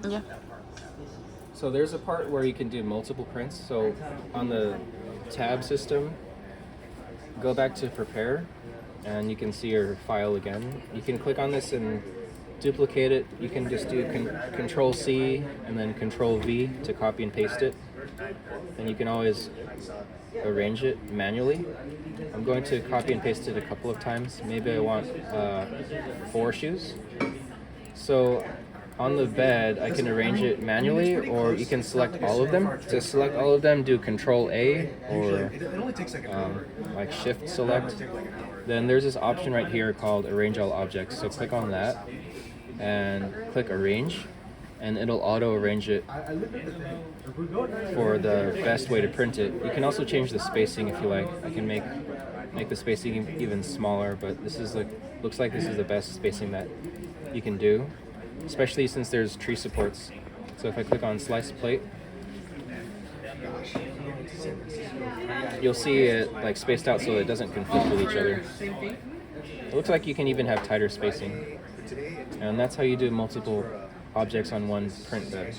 Yeah. So there's a part where you can do multiple prints. So on the tab system, go back to prepare and you can see your file again. You can click on this and duplicate it. You can just do Control C and then Control V to copy and paste it. And you can always arrange it manually. I'm going to copy and paste it a couple of times. Maybe I want 4 shoes. So on the bed, I can arrange it manually, or you can select all of them. To select all of them, do Control A or like Shift Select. Then there's this option right here called Arrange All Objects. So click on that and click Arrange, and it'll auto arrange it for the best way to print it. You can also change the spacing if you like. I can make the spacing even smaller, but this is looks like this is the best spacing that you can do, especially since there's tree supports. So if I click on Slice Plate, you'll see it like spaced out so it doesn't conflict with each other. It looks like you can even have tighter spacing. And that's how you do multiple objects on one print bed.